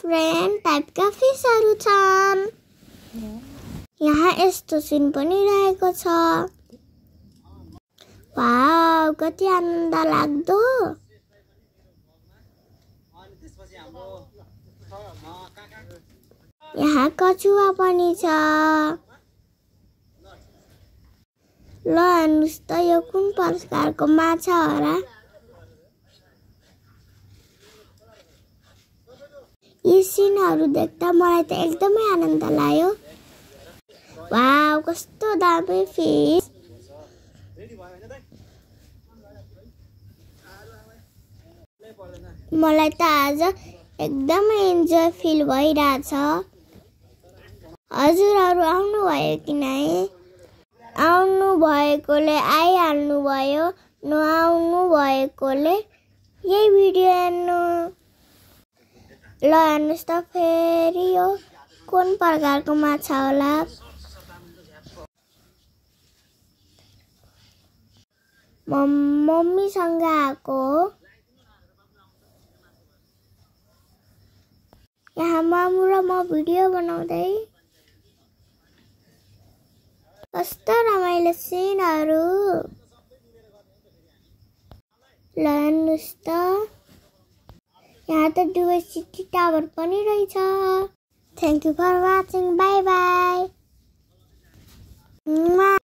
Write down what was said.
Different टाइपका फिसहरू छन्। यहाँ यस्तो सिन पनि रहेको छ। वाउ, कति आनन्द लाग्दो। यहाँ कछुवा पनि छ। ल हेर्नुस् त, यो कुन प्रकारको माछा होला? यी सिनहरू देख्दा मलाई त एकदमै आनन्द लाग्यो। वाउ, कस्तो दामी फिस। मलाई त आज एकदमै इन्जोय फिल भइरहेछ। हजुरहरू आउनुभयो कि नै? आउनु भएकोले आइहाल्नु भयो, नआउनु भएकोले यही भिडियो हेर्नु। ल हेर्नुस् त, फेरि यो कुन प्रकारको माछा होला? मम्मीसँग आएको हो। यहाँ मामु र म भिडियो बनाउँदै। कस्तो रमाइलो सिनहरू। ल हेर्नुस् त, यहाँ त दुवै सिटी टावर पनि रहेछ। Thank you for watching. Bye by.